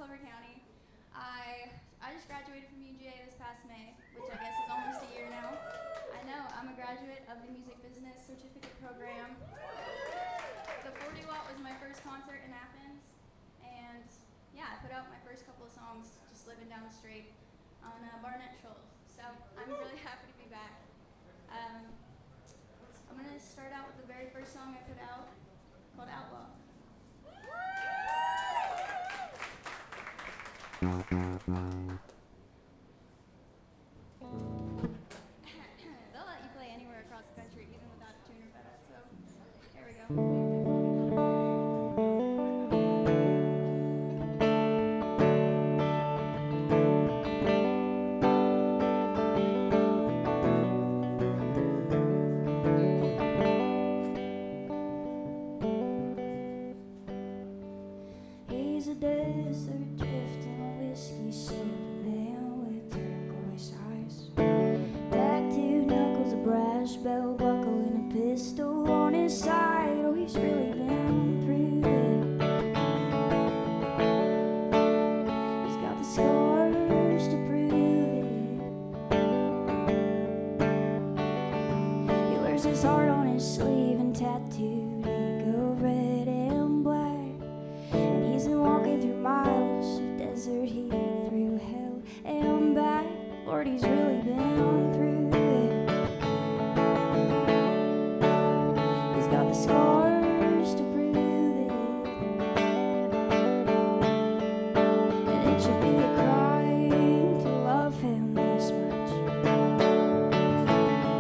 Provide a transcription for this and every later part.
Clover County. I just graduated from UGA this past May, which I guess is almost a year now. I know, I'm a graduate of the Music Business Certificate Program. The 40 Watt was my first concert in Athens, and yeah, I put out my first couple of songs just living down the street on Barnett Shoals. So I'm really happy to be back. I'm going to start out with the very first song I put out called Outlaw. They'll let you play anywhere across the country, even without a tuner pedal, so here we go. He's a desert drifting whiskey sipping man with turquoise eyes, tattooed knuckles, a brass belt buckle, and a pistol on his side. Oh, he's really been through it. He's got the scars to prove it. He wears his heart on his sleeve and tattooed eagle red and black. And he's been walking through miles of desert heat, through hell and back. Lord, he's really been through it. He's got the scars to prove it. And it should be a crime to love him this much.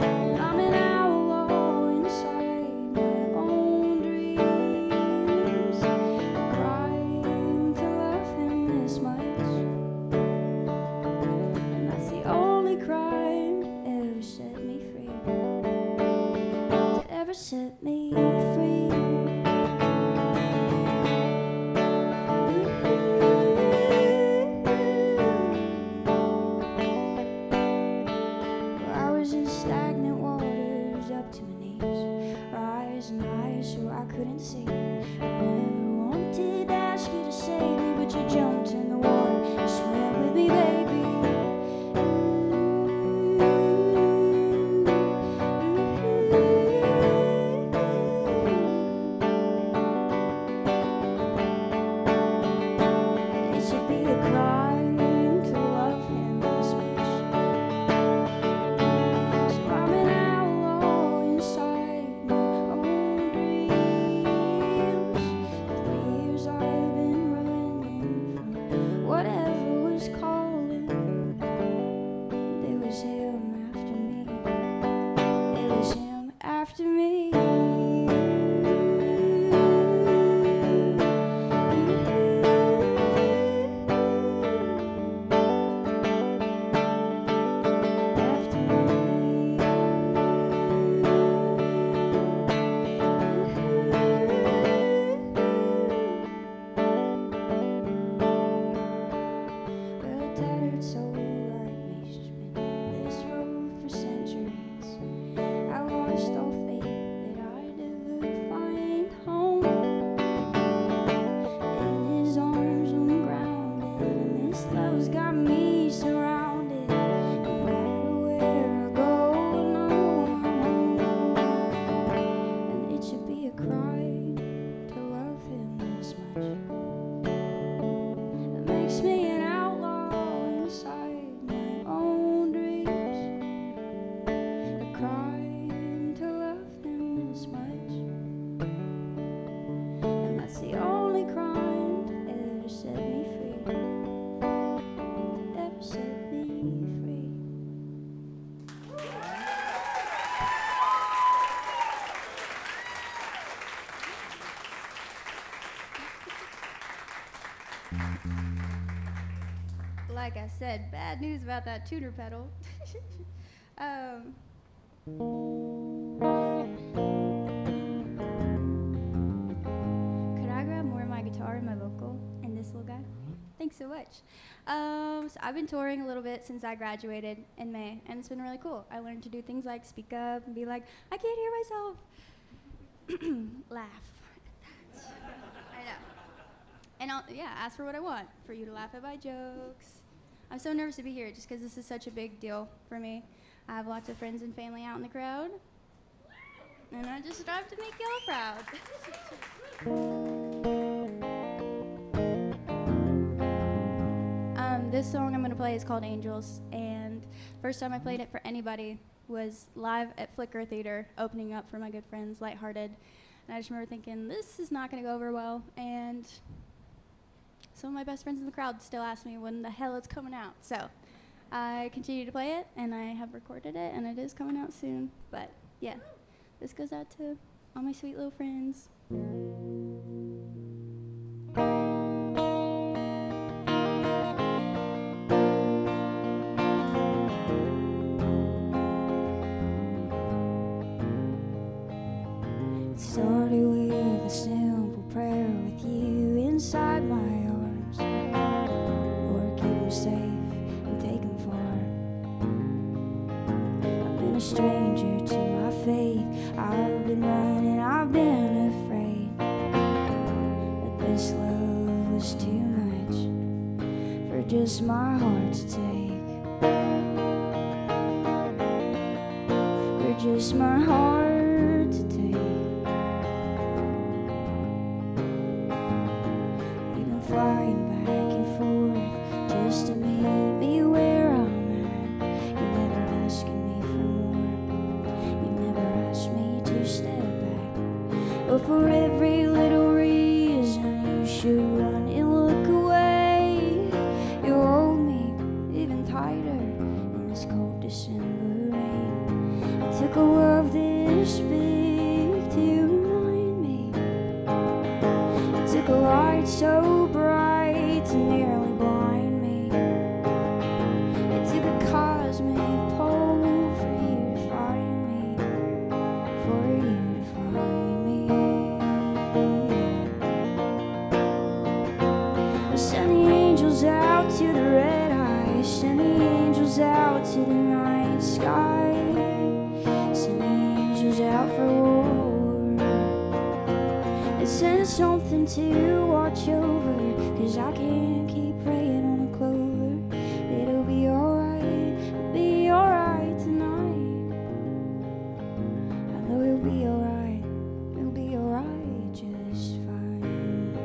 And I'm an outlaw inside my own dreams. A crime to love him this much. And that's the only crime that ever set me free. To ever set me free. I was in stagnant waters up to my knees, rising high so I couldn't see. I never wanted to ask you to save me, but you jumped in the water and swam with me, baby. It should be a crime to love him this much. So I'm an outlaw inside my own dreams. For 3 years I've been running from whatever was calling. There was him after me. It was him after me. Well, a tattered soul like me's just been this road for centuries. I lost all faith that I'd ever find home. In his arms I'm grounded, and this love's got me surrounded. No matter where I go, I know I'm home. And it should be a crime to love him this much. That makes me an outlaw inside my own dreams. A crime to love him this much. And that's the only crime to ever set me free. To ever set me free. Like I said, bad news about that tuner pedal. Could I grab more of my guitar and my vocal and this little guy? Thanks so much. So I've been touring a little bit since I graduated in May, and it's been really cool. I learned to do things like speak up and be like, I can't hear myself. Laugh. I know. And And I'll, yeah, ask for what I want, for you to laugh at my jokes. I'm so nervous to be here just because this is such a big deal for me. I have lots of friends and family out in the crowd, and I just strive to make y'all proud. This song I'm going to play is called Angels, and first time I played it for anybody was live at Flicker Theater, opening up for my good friends, Lighthearted. And I just remember thinking, this is not going to go over well, and some of my best friends in the crowd still ask me when the hell it's coming out. So I continue to play it, and I have recorded it, and it is coming out soon. But yeah, this goes out to all my sweet little friends. It started with a simple prayer with you inside my arms. Lord, keep me safe and take them far. I've been a stranger to my faith. I've been running, I've been afraid. But this love was too much for just my heart to take. For just my heart to take. Flying back and forth just to meet me where I'm at. You're never asking me for more. You never asked me to step back. But for every little reason you should run and look away, you hold me even tighter in this cold December rain. It took a love this big to remind me. It took a light so bright to nearly blind me. It took a cosmic pole for you to find me. For you to find me. Send the angels out to the red eyes. Send the angels out to the night sky. Send the angels out for war. And send something to watch over, 'cause I can't keep praying on a clover. It'll be alright tonight. I know it'll be alright just fine.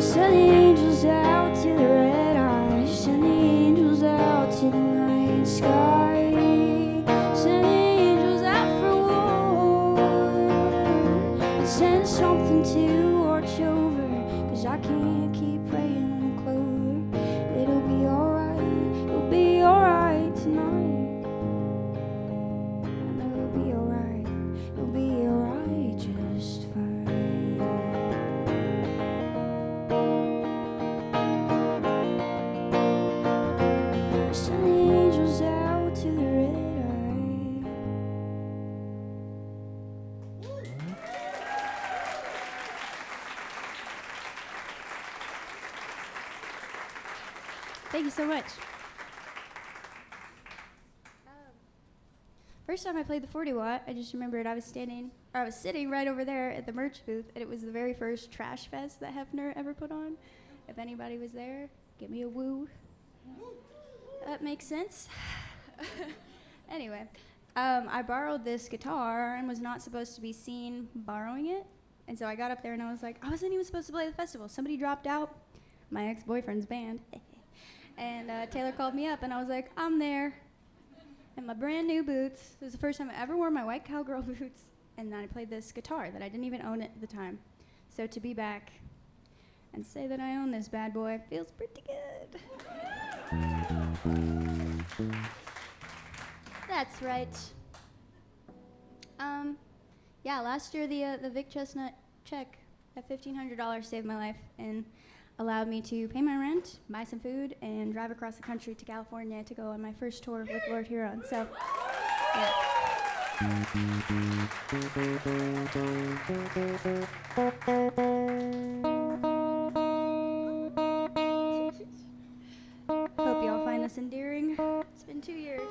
Send the angels out to the red eyes. Send the angels out to the night sky. Send the angels out for war. Send something to watch over, 'cause I can't keep praying on the clover. It'll be alright tonight. I know it'll be alright just fine. Send the angels out to the red eye. Thank you so much. First time I played the 40 watt, I just remembered I was sitting right over there at the merch booth, and it was the very first trash fest that Hefner ever put on. If anybody was there, give me a woo. That makes sense. Anyway, I borrowed this guitar and was not supposed to be seen borrowing it. And so I got up there and I was like, I wasn't even supposed to play the festival. Somebody dropped out, my ex-boyfriend's band. And Taylor called me up and I was like, I'm there. In my brand new boots. It was the first time I ever wore my white cowgirl boots. And then I played this guitar that I didn't even own at the time. So to be back and say that I own this bad boy feels pretty good. That's right. Yeah, last year the Vic Chesnutt check at $1,500 saved my life and allowed me to pay my rent, buy some food, and drive across the country to California to go on my first tour with Lord Huron. So, yeah. Hope y'all find find this endearing. It's been 2 years.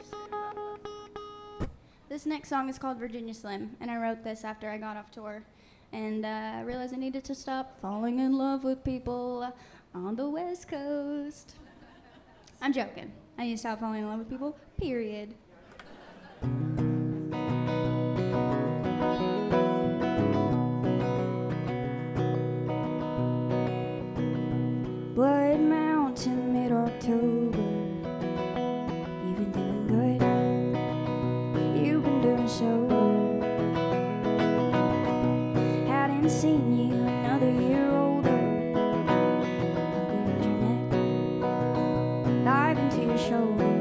This next song is called Virginia Slim, and I wrote this after I got off tour. And I realized I needed to stop falling in love with people on the West Coast. I'm joking. I need to stop falling in love with people, period. Blood Mountain, mid-October. You've been doing good. You've been doing so good. Hadn't seen you another year older. Hug around your neck, dive into your shoulder.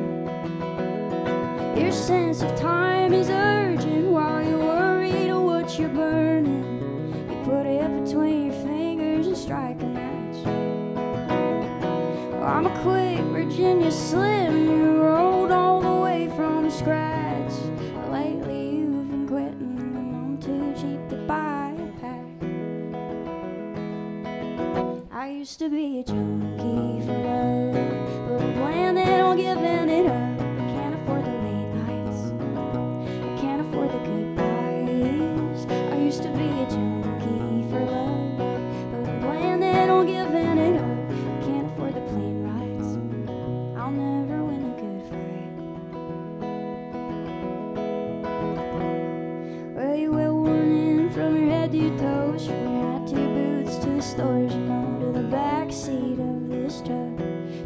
Your sense of time is urgent while you're worried of what you're burning. You put it between your fingers and strike a match. I'm a quick Virginia Slim, and you rolled all the way from scratch. But lately you've been quitting, and I'm too cheap to buy a pack. I used to be a junkie for love, but I'm planning on giving it up. I can't afford the late nights, I can't afford the goodbyes. I used to be a junkie for love, but I'm planning on giving it up. I can't afford the plane rides, I'll never win a good fight. Well, you wear warning from your head to your toes, from your hat to your boots to the stores, you know, to the back seat of this truck,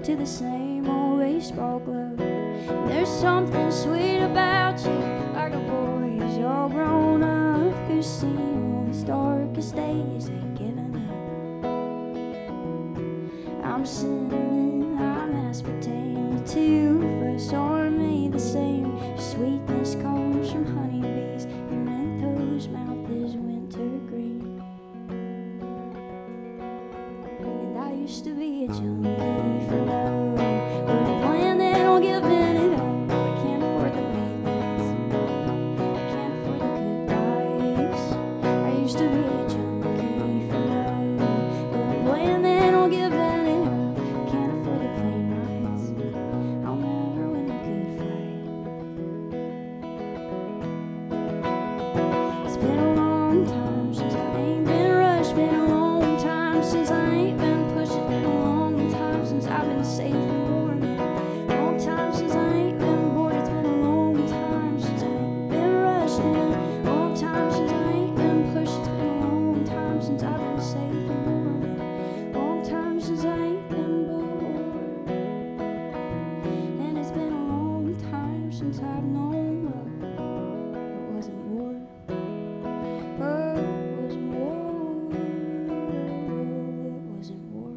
to the same old baseball glove. And there's something sweet about you, like a boy who's all grown up, who's seen all his darkest days, ain't giving up. I'm cinnamon, I'm aspartame, the two of us are made the same. Your sweetness comes from honeybees, your mentos mouth is winter green. And I used to be a junkie for love, but I'm planning on giving it up. I can't afford the late nights, I can't afford the goodbyes. I used to be a junkie for love, but I'm planning on giving it up. Can't afford the plane rides, I'll never win a good fight. It's been a long time since I ain't been rushed, been a long time since I ain't been pushed, it's been a long time since I've been safe and warm, long time since I ain't been bored, it's been a long time since I ain't been rushed, and a long time since I ain't been pushed, it's been a long time since I've been safe and warm, long time since I ain't been bored, and it's been a long time since I've known love. It wasn't war, oh, it wasn't war, it wasn't war.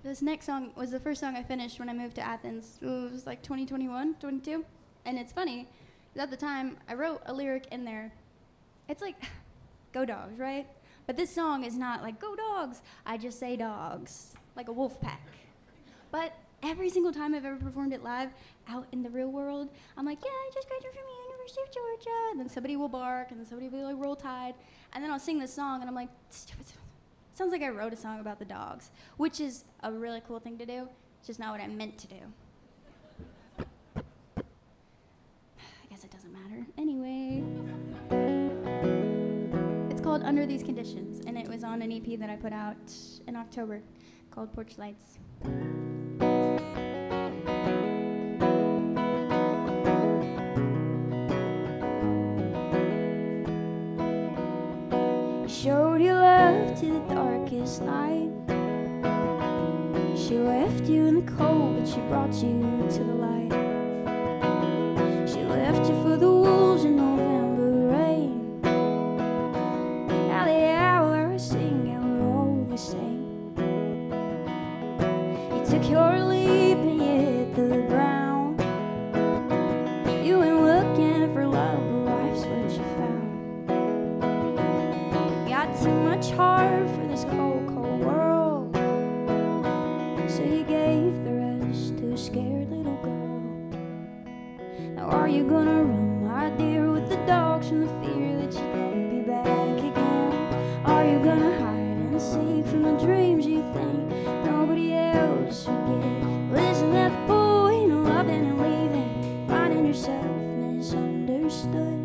This next song was the first song I finished when I moved to Athens. It was like 2021, 22. And it's funny, 'cause at the time, I wrote a lyric in there. It's like, go dogs, right? But this song is not like, go dogs. I just say dogs, like a wolf pack. But every single time I've ever performed it live out in the real world, I'm like, yeah, I just graduated from the University of Georgia. And then somebody will bark, and then somebody will be like, Roll Tide. And then I'll sing this song, and I'm like, sounds like I wrote a song about the dogs, which is a really cool thing to do. It's just not what I meant to do. I guess it doesn't matter. Anyway. It's called Under These Conditions, and it was on an EP that I put out in October called Porch Lights. Showed your love to the darkest night. She left you in the cold, but she brought you to the light. She left you for the wolves in November rain. Now the hours sing and we're all the same. You took your leap and you hit the ground. You went looking for love, but life's what you found. Too much heart for this cold, cold world, so you gave the rest to a scared Are you gonna run, my dear, with the dogs from the fear that you'll never be back again? Are you gonna hide and seek from the dreams you think nobody else would get? Listen at the point of loving and leaving, finding yourself misunderstood.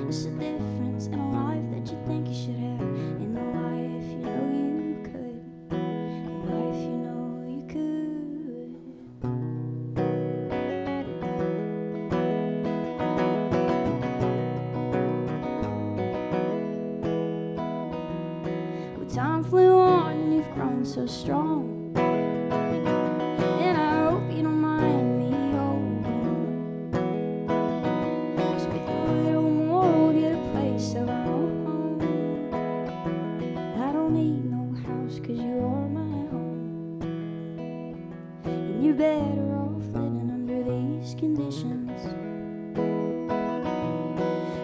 It's the difference in a life that you think you should have, in the life you know you could, the life you know you could. Well, time flew on and you've grown so strong, and I hope you don't mind me holding on. Just with a little more, we'll get a place of our own. I don't need no house, 'cause you are my home. And you're better off living under these conditions.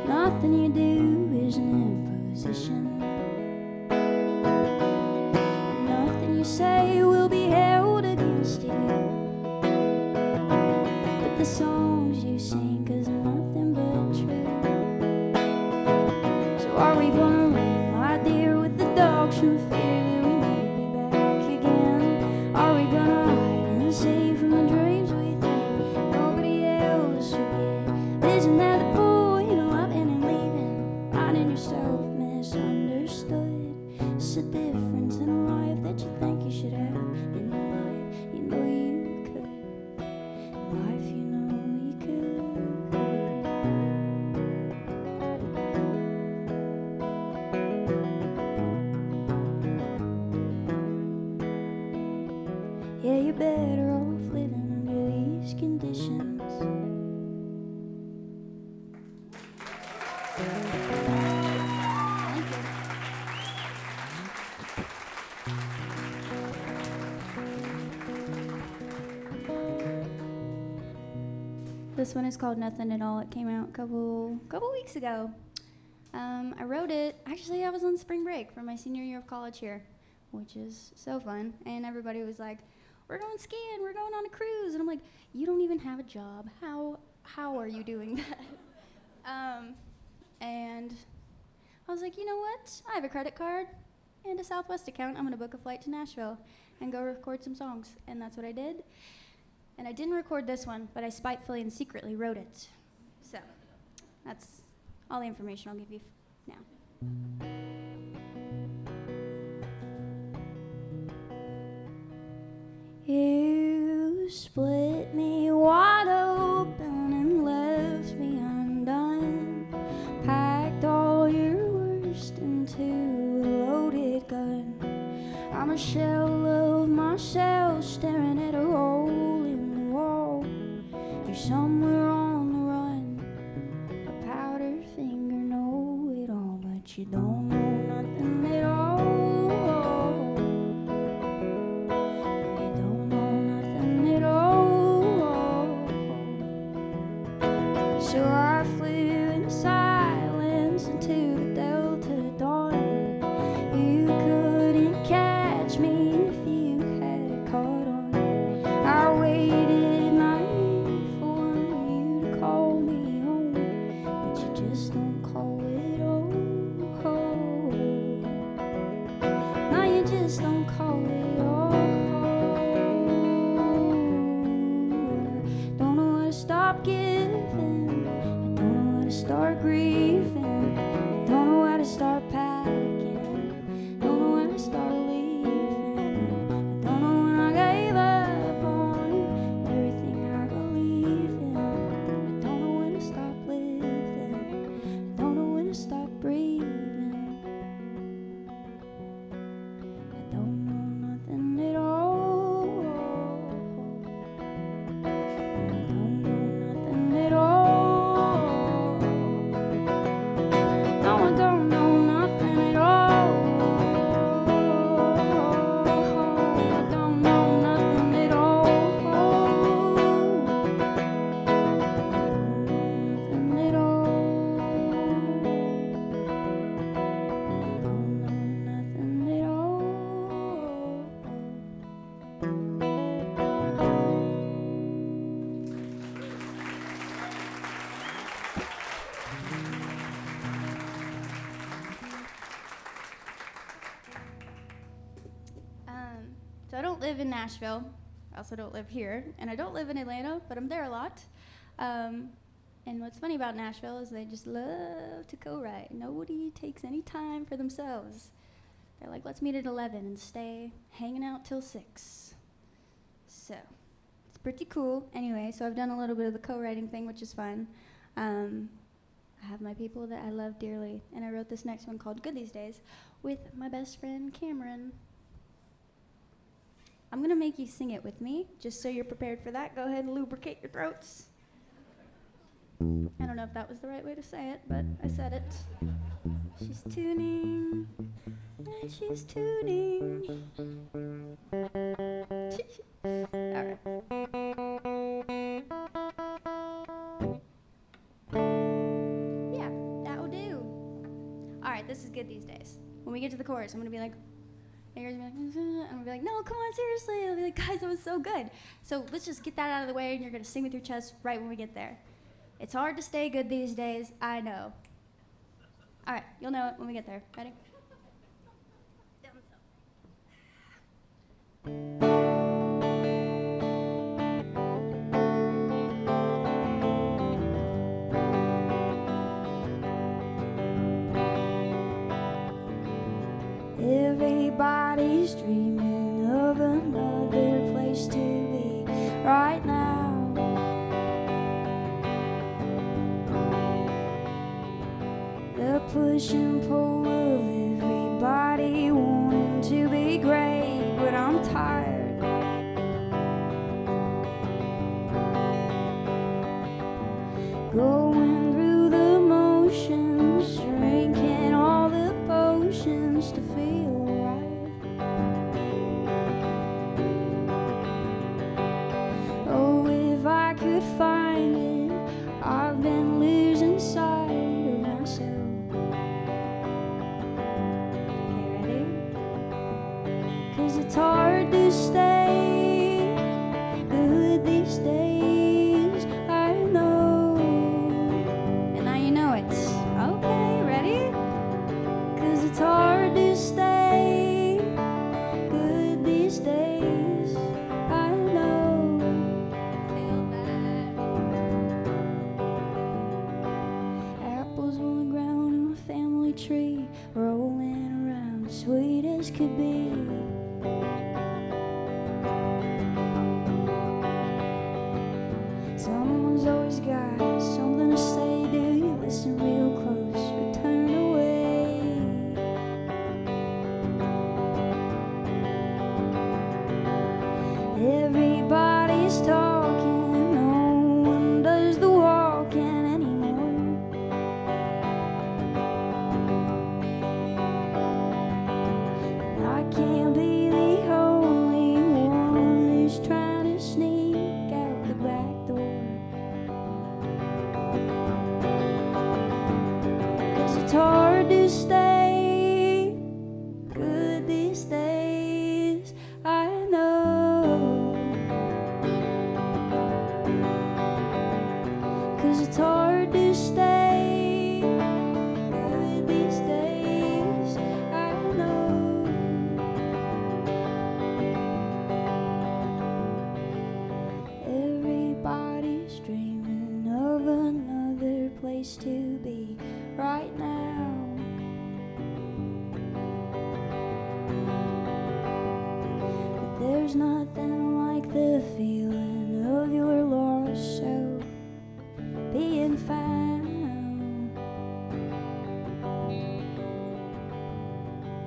Nothing you do is an imposition. Nothing you say will be held against you. But the songs you sing, 'cause they're nothing but true. So are we gonna run, my dear, with the dogs from the fear that we never be back again? Are we gonna hide and seek from the dreams we think nobody else would get? Isn't that the point of loving and leaving, finding yourself misunderstood? It's the difference in a life that you think you should have, in the life you know you could, the life you know you could. Yeah, you're better off living under these conditions. This one is called Nothing at All. It came out a couple weeks ago. I wrote it, actually I was on spring break for my senior year of college here, which is so fun. And everybody was like, we're going skiing, we're going on a cruise. And I'm like, you don't even have a job. How are you doing that? And I was like, you know what? I have a credit card and a Southwest account. I'm gonna book a flight to Nashville and go record some songs. And that's what I did. And I didn't record this one, but I spitefully and secretly wrote it. So that's all the information I'll give you now. You split me wide open and left me undone. Packed all your worst into a loaded gun. I'm a shell of myself staring at a hole in the wall. You're somewhere on the run, a powdered finger know it all, but you don't know nothing at all. You don't know nothing at all. So I flew in silence into the Delta dawn. You couldn't catch me if you had caught on. I waited night for you to call me home, but you just don't call it all. No, you just don't call it all. Don't know how to stop giving. I don't know how to start grieving. I don't know how to start packing. Don't know how to start leaving. I don't know when I gave up on everything I believe in. I don't know when to stop living. I don't know when to stop breathing. I don't know nothing at all. I don't know nothing at all. live in Nashville. I also don't live here, and I don't live in Atlanta, but I'm there a lot. And what's funny about Nashville is they just love to co-write. Nobody takes any time for themselves. They're like, let's meet at 11 and stay hanging out till 6. So it's pretty cool. Anyway, so I've done a little bit of the co-writing thing, which is fun. I have my people that I love dearly, and I wrote this next one called Good These Days with my best friend Cameron. I'm gonna make you sing it with me, just so you're prepared for that. Go ahead and lubricate your throats. I don't know if that was the right way to say it, but I said it. She's tuning, and she's tuning. All right. Yeah, that'll do. All right, this is Good These Days. When we get to the chorus, I'm gonna be like, and you're gonna be like, and I'm gonna be like, no, come on, seriously. I'll be like, guys, that was so good. So let's just get that out of the way, and you're gonna sing with your chest right when we get there. It's hard to stay good these days, I know. All right, you'll know it when we get there. Ready? Everybody's dreaming of another place to be right now. The push and pull of everybody wanting to be great, but I'm tired. Going through the motions, drinking all the potions to feel right. Oh, if I could find it, I've been losing sight of myself. It's hard to stay good these days, I know. And now you know it. Okay, ready? 'Cause it's hard to stay good these days, I know. Feel that. Apples on the ground in a family tree, rolling around, sweet as could be. Someone's always got something to say. Do you listen real close or turn away? Everybody's talking, no one does the walking anymore. And I can't be the only one who's trying to sneak out the back door. 'Cause it's hard to stay good these days, I know. 'Cause it's hard to stay good these days, I know. Everybody's dreaming of another place to be right now. But there's nothing like the feeling of your lost soul being found.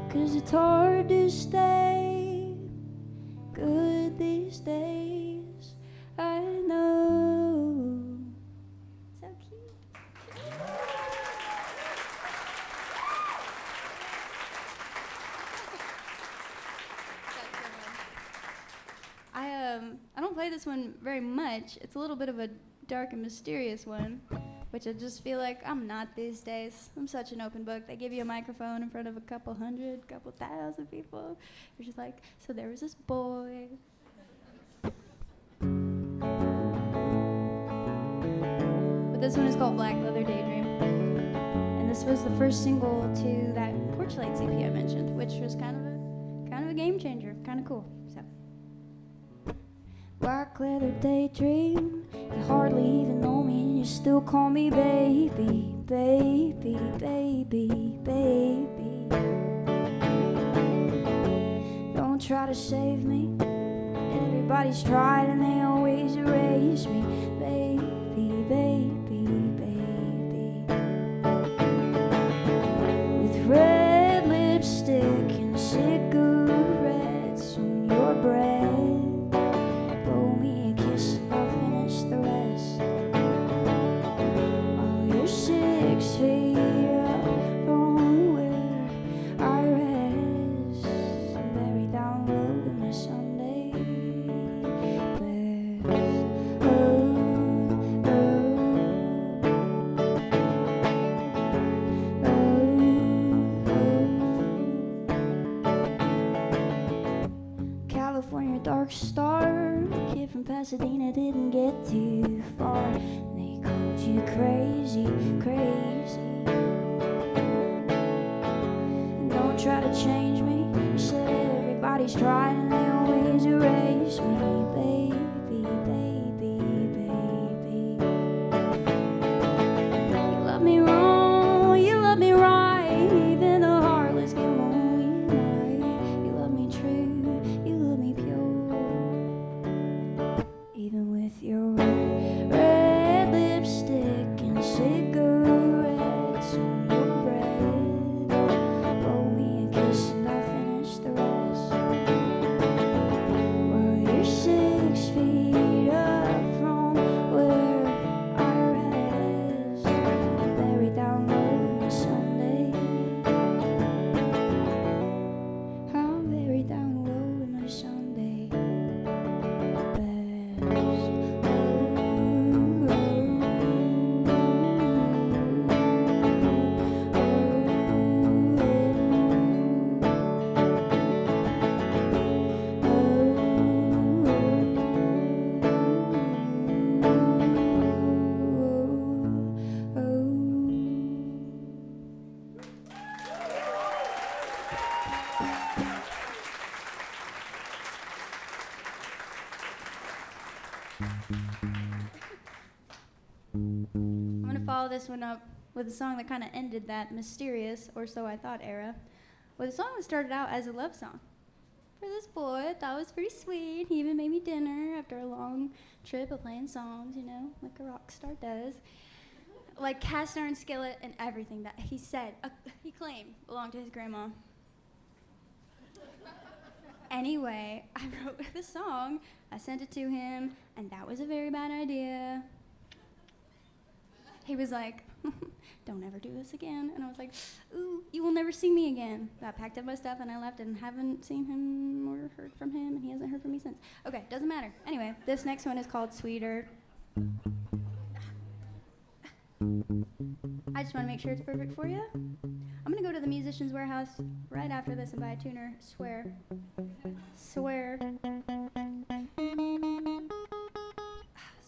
'Cause it's hard to stay good these days, I know. So cute. I don't play this one very much. It's a little bit of a dark and mysterious one, which I just feel like I'm not these days. I'm such an open book. They give you a microphone in front of a couple hundred, couple thousand people. You're just like, so there was this boy. But this one is called Black Leather Daydream. And this was the first single to that Porch Lights EP I mentioned, which was kind of a game changer, kind of cool. So black leather daydream. You hardly even know me and you still call me baby, baby, baby, baby. Don't try to save me. Everybody's tried and they always erase me, baby, baby, baby. With red lipstick and cigarettes on your breath. Blow me a kiss and I'll finish the rest. While you're 6 feet up from where I rest, I'm buried down low in my Sunday best. Oh, oh, oh, oh. California dark star, kid from Pasadena didn't get too far. They called you crazy, crazy. And don't try to change me. You said everybody's tried and they always erase me, baby, baby, baby. You love me wrong, you love me right. Even the heartless get lonely night. You love me true, you love me pure. Even with your red lipstick and cigarettes on your breath. Blow me a kiss and I'll finish the rest. While you're 6 feet up from where I rest, buried down low in my Sunday. I'm buried down low in my Sunday best. I'm gonna follow this one up with a song that kind of ended that mysterious, or so I thought, era, with a song that started out as a love song. For this boy, I thought it was pretty sweet. He even made me dinner after a long trip of playing songs, you know, like a rock star does. Like cast iron skillet and everything that he said, he claimed belonged to his grandma. Anyway, I wrote the song, I sent it to him, and that was a very bad idea. He was like, don't ever do this again. And I was like, ooh, you will never see me again. I packed up my stuff and I left and haven't seen him or heard from him, and he hasn't heard from me since. Okay, doesn't matter. Anyway, this next one is called Sweeter. I just want to make sure it's perfect for you. I'm going to go to the Musician's Warehouse right after this and buy a tuner. Swear. Swear. That's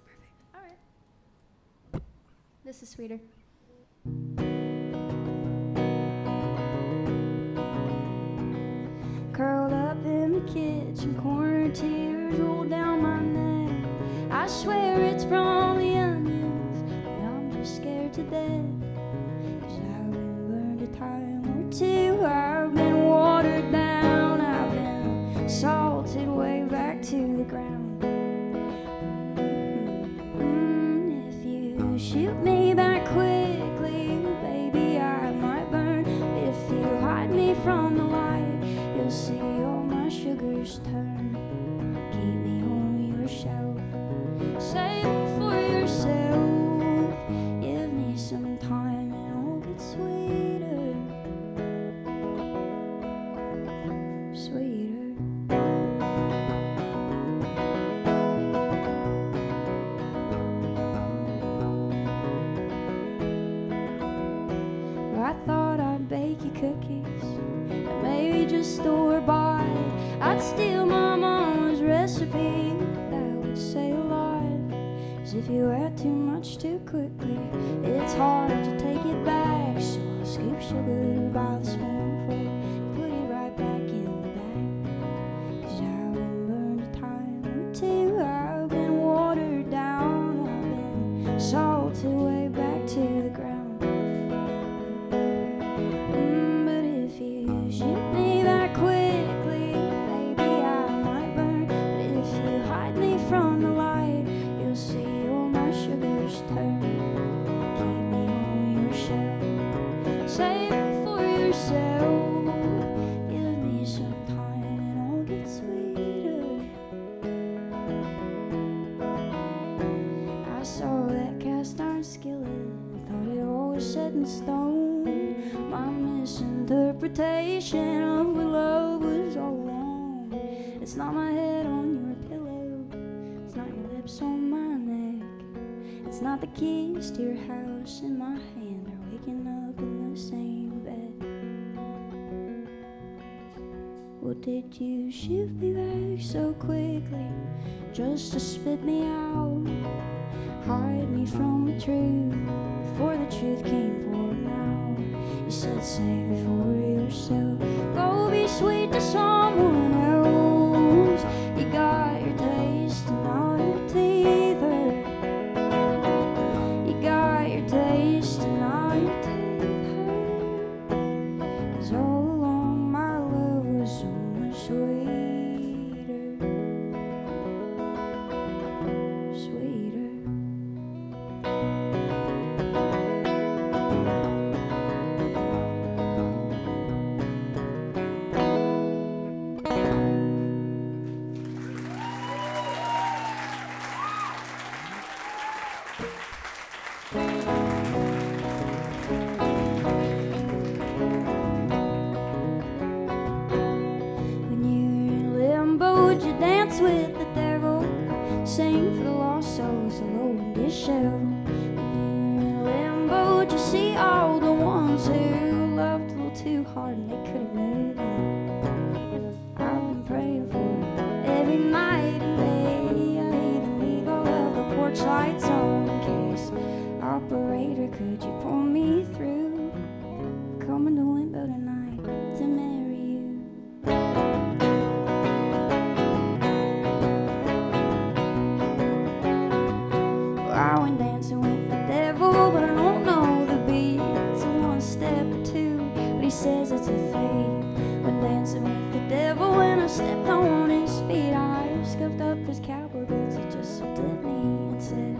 perfect. All right. This is Sweeter. Curled up in the kitchen corner, tears roll down my neck. I swear it's from the onions, but I'm just scared to death. 'Cause I've been burned a time or two, I've been watered down, I've been salted way back to the ground. If you shoot me back quickly, baby, I might burn. If you hide me from the light, you'll see all my sugars turn. Keep me on your shelf, save me for yourself. Give me some time and I'll get sweeter, sweeter. I thought I'd bake you cookies and maybe just store-bought. I'd steal my mama's recipe, that would say a lot. 'Cause if you add too much too quickly, it's hard to take it back. So I'll scoop sugar by the spoonful and put it right back in the bag. 'Cause I've been burned a time or two, I've been saw that cast iron skillet and thought it all was set in stone. My misinterpretation of what love was all along. It's not my head on your pillow, it's not your lips on my neck, it's not the keys to your house in my hand or waking up in the same bed. Well, did you shift me back so quickly just to spit me out? Hide me from the truth before the truth came pouring out. You said save it for yourself, go be sweet to someone else. You got your taste and now your teeth hurt. You got your taste and now your teeth hurt. 'Cause all along my love was so much sweeter. With the devil, sing for the lost souls, the low and disheveled. When you're in limbo, you see all the ones who loved a little too hard and they couldn't move on. I've been praying for it every night and day. I even leave all of the porch lights on in case. Operator, could you pull me through? Coming to limbo tonight to marry you. I went dancing with the devil, but I don't know the beat. It's a one step or two, but he says it's a three. Went dancing with the devil when I stepped on his feet. I scuffed up his cowboy boots, he just looked at me and said,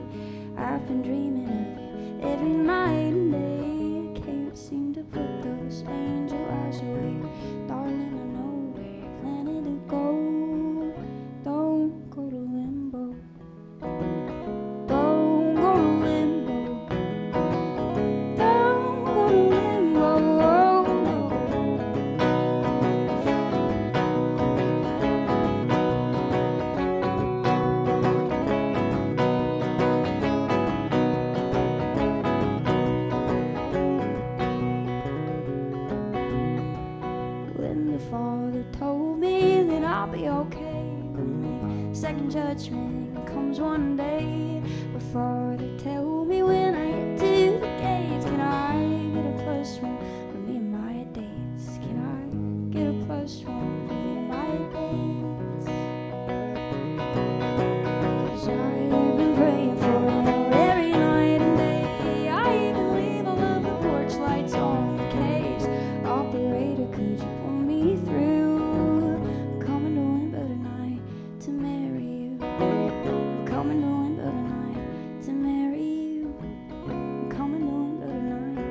I've been dreaming of you every night and day. I can't seem to put those angel eyes away. Darling, I know where you're planning to go. Don't go to limbo. Don't go to limbo. Don't go to limbo. Oh, no. When the Father told me that I'll be okay, when the second judgment comes one day, but Father, tell me when I get to the gates, can I get a plus one for me and my dates? Can I get a plus one for me and my dates? 'Cause I've been praying for it every night and day. I even leave all of the porch lights on in case. Operator, could you pull me through? I'm coming to limbo tonight to marry you. I'm coming to limbo tonight to marry you. I'm coming to limbo tonight.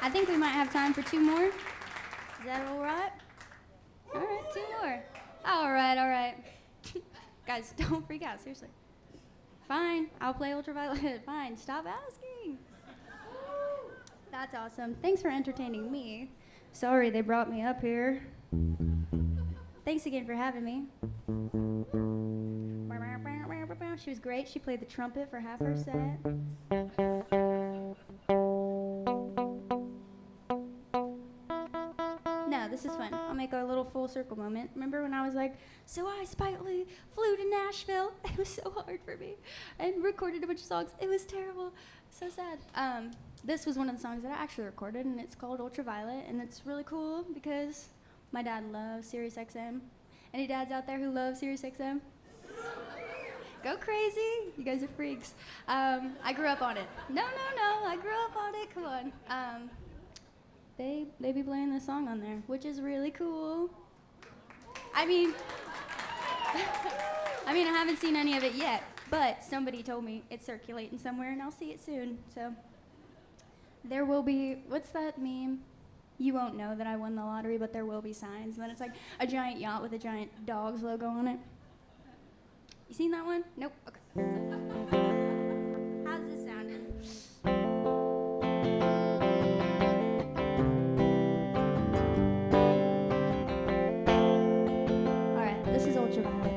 I think we might have time for two more. Is that all right? All right, two more. All right. Guys, don't freak out, seriously. Fine, I'll play Ultraviolet. Fine, stop asking. That's awesome. Thanks for entertaining me. Sorry they brought me up here. Thanks again for having me. She was great. She played the trumpet for half her set. No, this is fun. I'll make a little full circle moment. Remember when I was like, so I spitefully flew to Nashville. It was so hard for me. And recorded a bunch of songs. It was terrible. So sad. This was one of the songs that I actually recorded, and it's called Ultraviolet, and it's really cool because my dad loves SiriusXM. Any dads out there who love SiriusXM? Go crazy. You guys are freaks. I grew up on it. No. I grew up on it. Come on. They be playing this song on there, which is really cool. I mean, I haven't seen any of it yet, but somebody told me it's circulating somewhere, and I'll see it soon. So, there will be, what's that meme? You won't know that I won the lottery, but there will be signs. And then it's like a giant yacht with a giant dog's logo on it. You seen that one? Nope. Okay. How's this sounding? All right, this is Ultraviolet.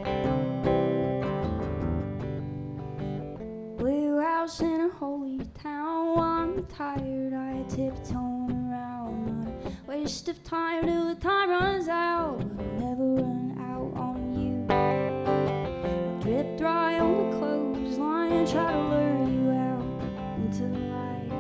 Blue house in a holy town. I'm tired, I tiptoe around. Not a waste of time till the time runs out, but I'll never run out on you. I'll drip dry on the clothesline and try to lure you out into the light.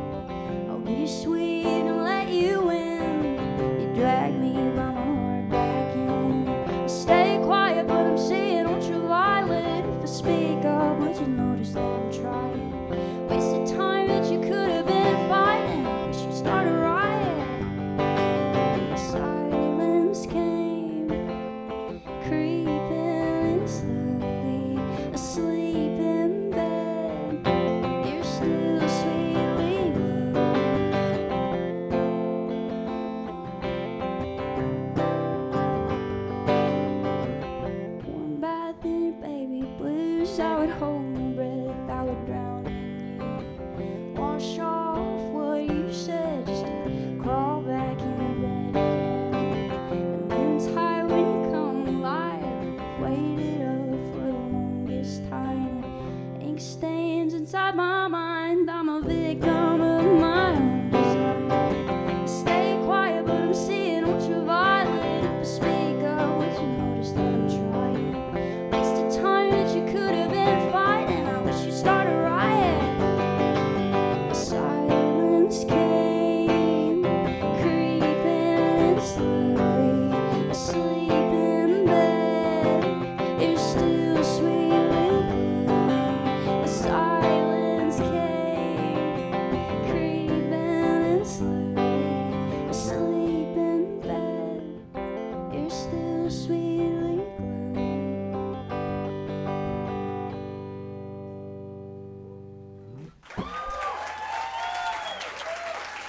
I'll be sweet and let you in. You drag me by my heart back in. I stay quiet, but I'm seeing ultraviolet. If I speak up, would you notice that I'm trying? Wasted time that you could have been fighting. I wish you started riot. The silence came, creeping in slowly, asleep in bed. You're still sweetly warm bath in your baby blues. I would hold my breath, I would drown in you. Wash off what you said just to crawl back in bed again. The moon's high when you come alive. Waited up for the longest time. Ink stains inside my mind. I'm a victim of my own design. Stay quiet, but I'm seeing ultraviolet. If I speak up, would you notice that I'm trying? Wasted time that you could have been fighting. I wish you started a riot. The silence came, creeping in slowly, asleep in bed. You're still sweetly glowing. The silence came, creeping in slowly, asleep in bed. You're still sweetly glowing.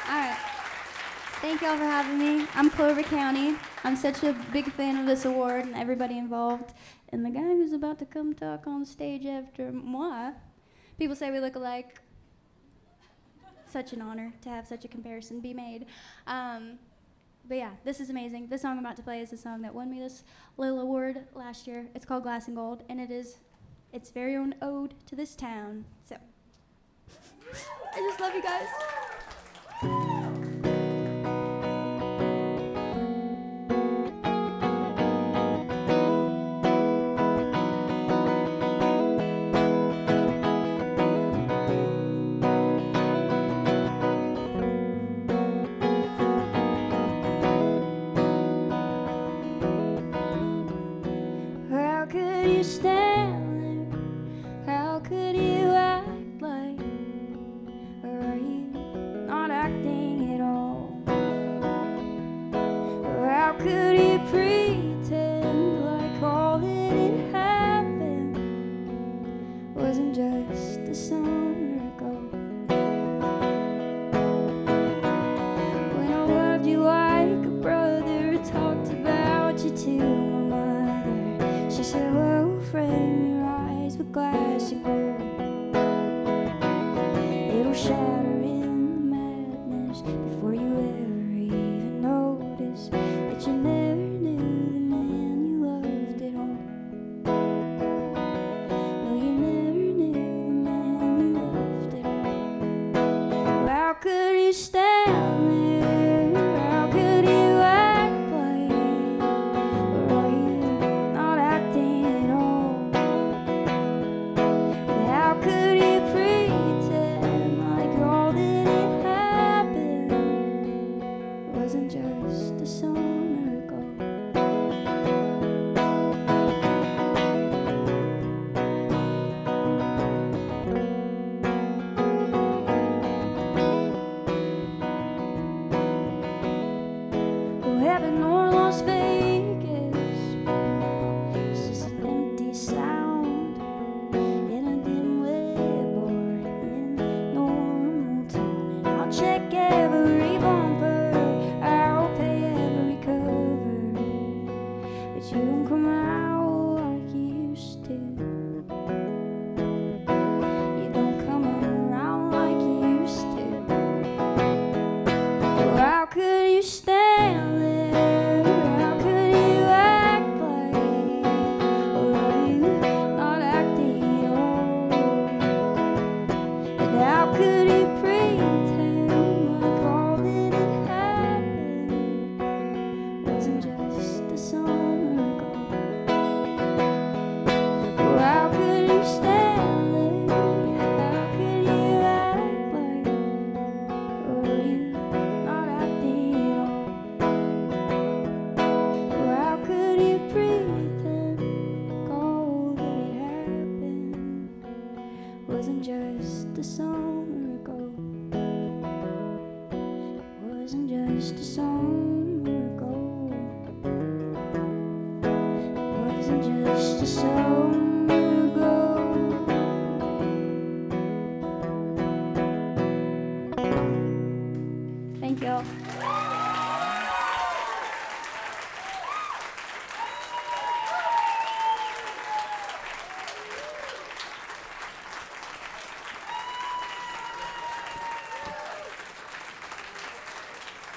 All right. Thank y'all for having me. I'm Clover County. I'm such a big fan of this award and everybody involved. And the guy who's about to come talk on stage after moi, people say we look alike. Such an honor to have such a comparison be made. But yeah, this is amazing. This song I'm about to play is a song that won me this little award last year. It's called Glass and Gold, and it is its very own ode to this town. So, I just love you guys. How could you stand there? How could you act like? Or are you were you not acting all? Or how could you pretend all that it happened wasn't just a summer ago? It wasn't just a summer ago. It wasn't just a summer ago. Thank y'all.